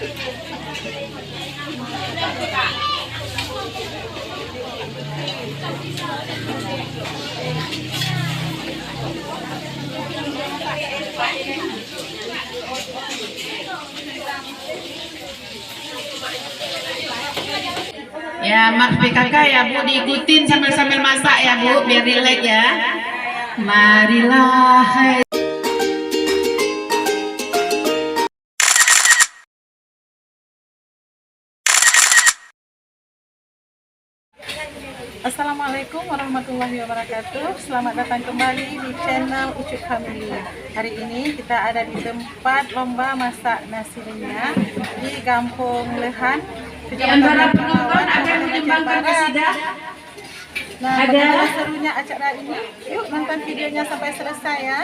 Ya, Mas PKK ya Bu, diikutin sambil-sambil masak ya Bu, biar rileks ya. Marilah hai. Assalamualaikum warahmatullahi wabarakatuh. Selamat datang kembali di channel Ucup Family. Hari ini kita ada di tempat lomba masak nasi lenyap di Kampung Lehan, Kecamatan Palawan, Kabupaten Barat. Nah, bagaimana serunya acara ini? Yuk nonton videonya sampai selesai ya.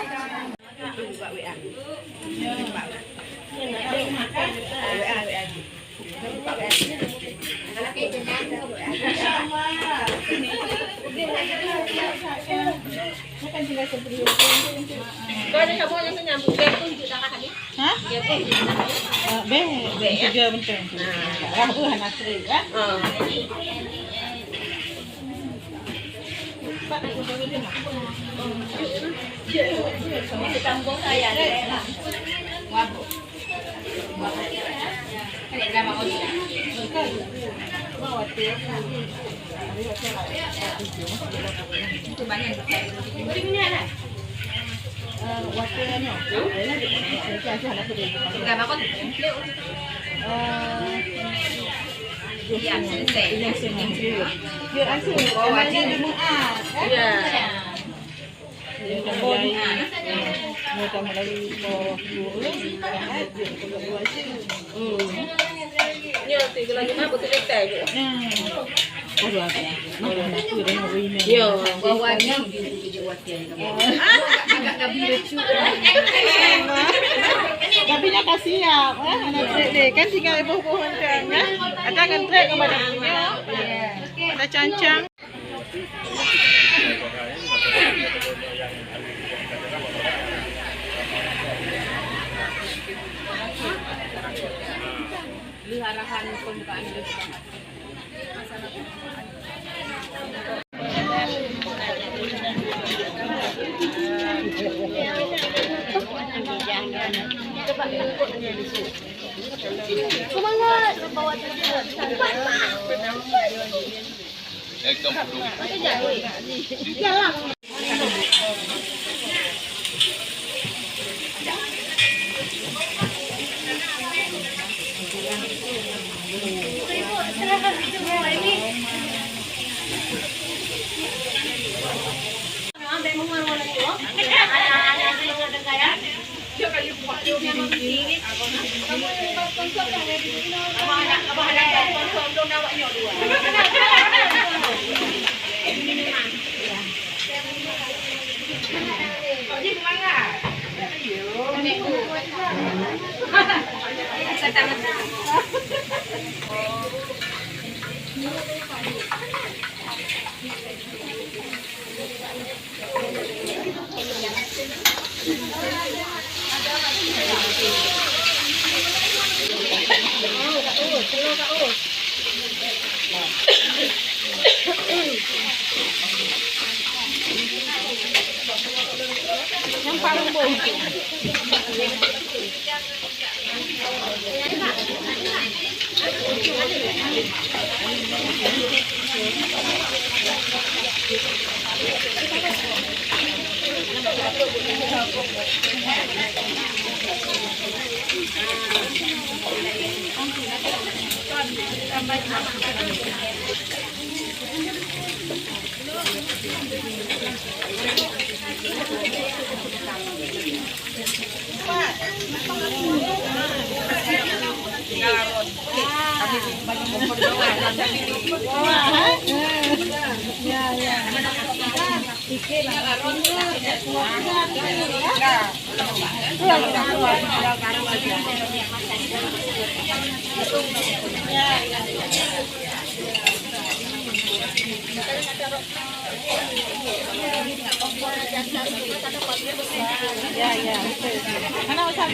Tapi kasih ya, anak kan tinggal pohon kan, ada kan trek kepada punya, ada cancang. Arahan pembukaan itu. Semangat bawa cepat. Jalan. Yang paling bau. Ya, ya. Mana usah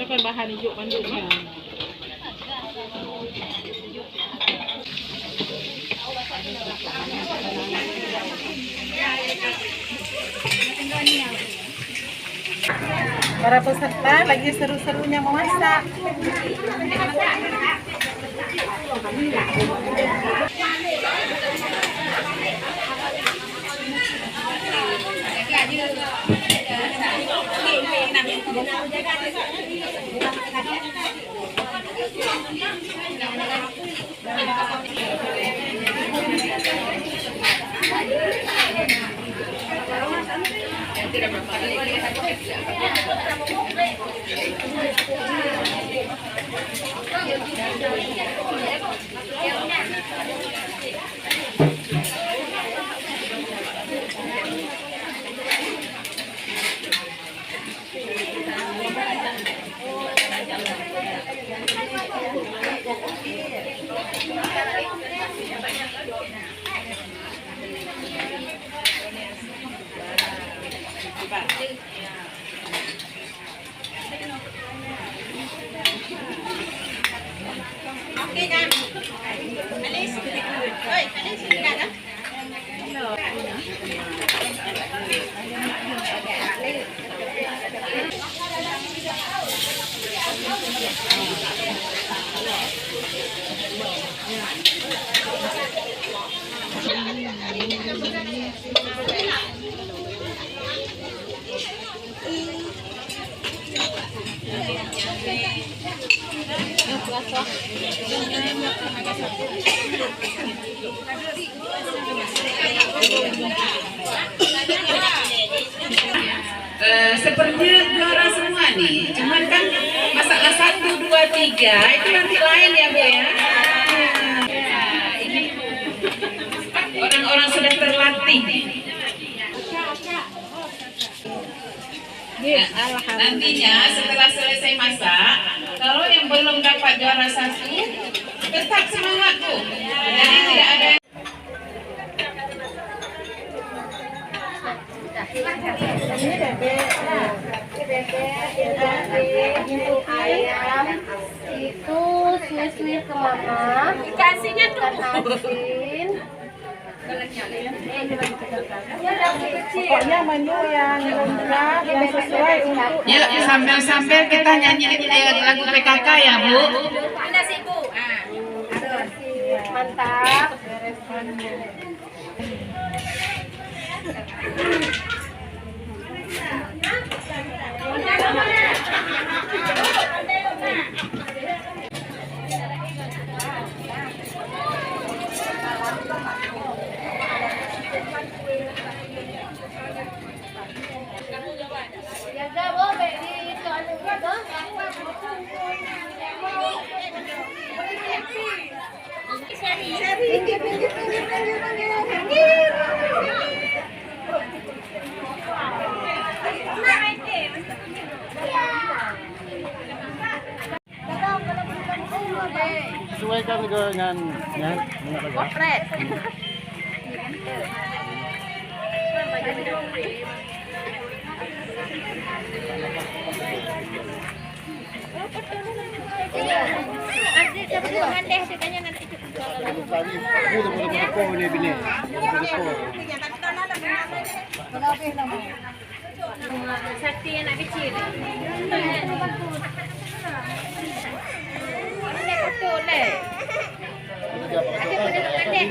Kan bahan hijau Bandung. Para peserta lagi seru-serunya memasak. Seperti juara semua nih, cuman kan masalah 1, 2, 3 itu nanti lain ya Bu ya. Ini orang-orang sudah terlatih. Nantinya setelah selesai masak, kalau yang belum dapat juara 1, tetap semangat Bu. Jadi tidak ada Ini bebek, itu ayam, itu suir-suir ke mama. Dikasihnya tuh asin. Pokoknya menu yang lengkap, yang sesuai untuk. Yuk sambil-sambil kita nyanyi lagu PKK ya Bu. Mantap. Jaga boleh di soalnya gitu. Sesuaikan dengan Potret. Nanti kebetulan deh katanya nanti Sakti anak kecil. Betul deh. Nanti pada dekat deh.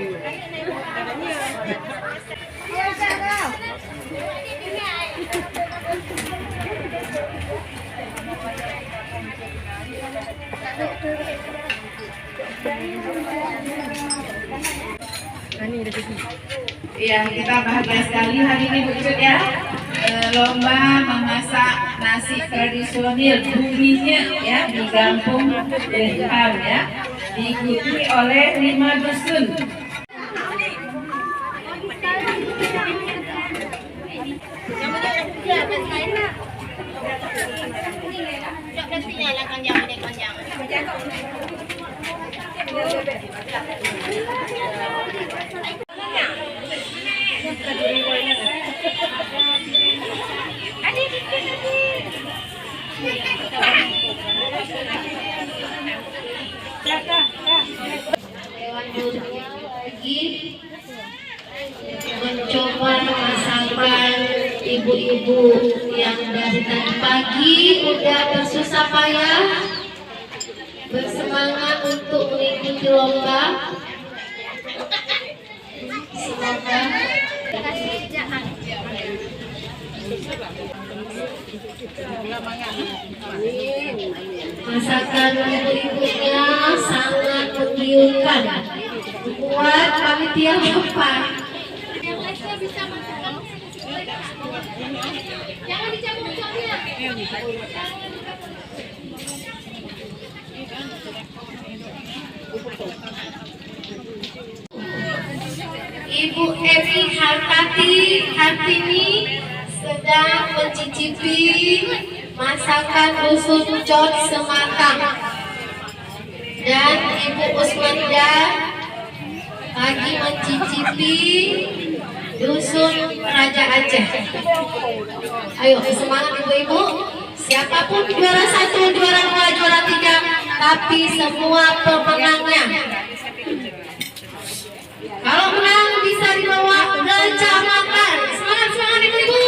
Iya, kita bahagia sekali hari ini Bu Cut ya. lomba memasak nasi tradisional buminya ya di Kampung Leham ya, diikuti oleh 5 dusun. Lagi mencoba masakan ibu-ibu yang dari tadi pagi udah bersusah payah bersemangat untuk mengikuti lomba. Semoga masakan ibu-ibunya sangat menggiurkan, buat panitia lapar. Jangan dicabut-cabutnya. Ibu Evi Hartini sedang mencicipi masakan dusun Cot Sematang, dan Ibu Usmanda lagi mencicipi dusun Raja Aceh. Ayo semangat ibu-ibu, siapapun juara 1, juara 2, juara 3, tapi semua pemenangnya. Kalau menang bisa dibawa belanca makan. Semangat ibu-ibu.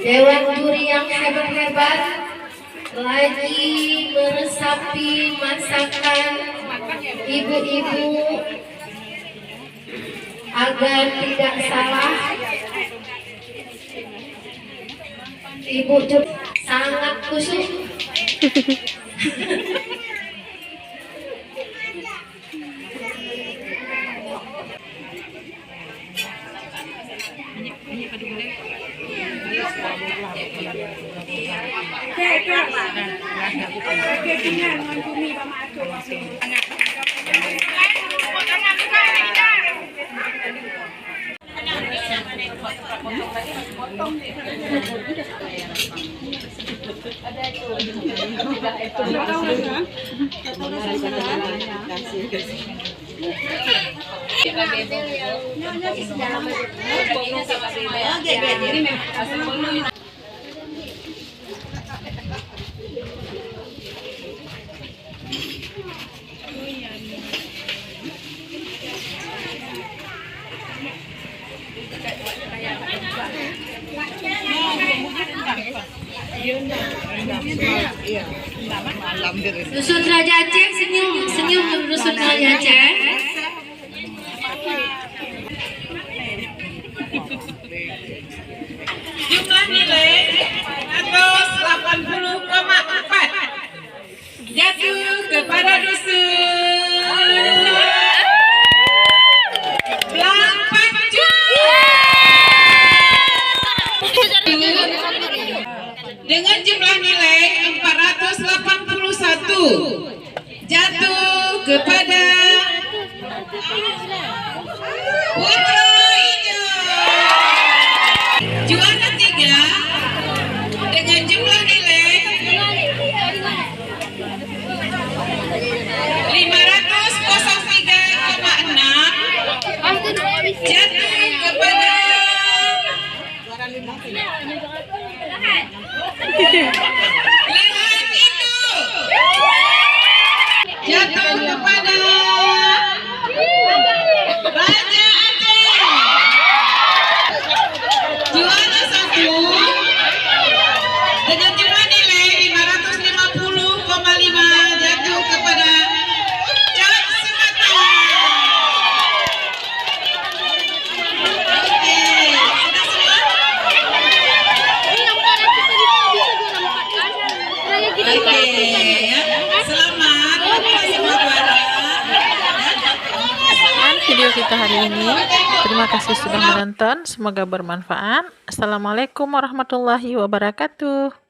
Dewan juri yang hebat-hebat lagi meresapi masakan ibu-ibu agar tidak salah. Ibu sangat khusyuk. Dusun Raja Aceh, senyum Dusun Raja Aceh. Jumlah nilai 180,4 jatuh kepada dusun Blampacu dengan jumlah nilai 481 jatuh kepada Putra Hijau. Juara 3 dengan jumlah nilai 503,6 jatuh kepada Lehan itu. Jatuh kepada Raja Aceh. Juara 1 dengan jumlah nilai 550,5 jatuh kepada Cot Sematang. Oke, sudah semua? Oke, ya. Selamat untuk semua juara. Video kita hari ini. Terima kasih sudah menonton, semoga bermanfaat. Assalamualaikum warahmatullahi wabarakatuh.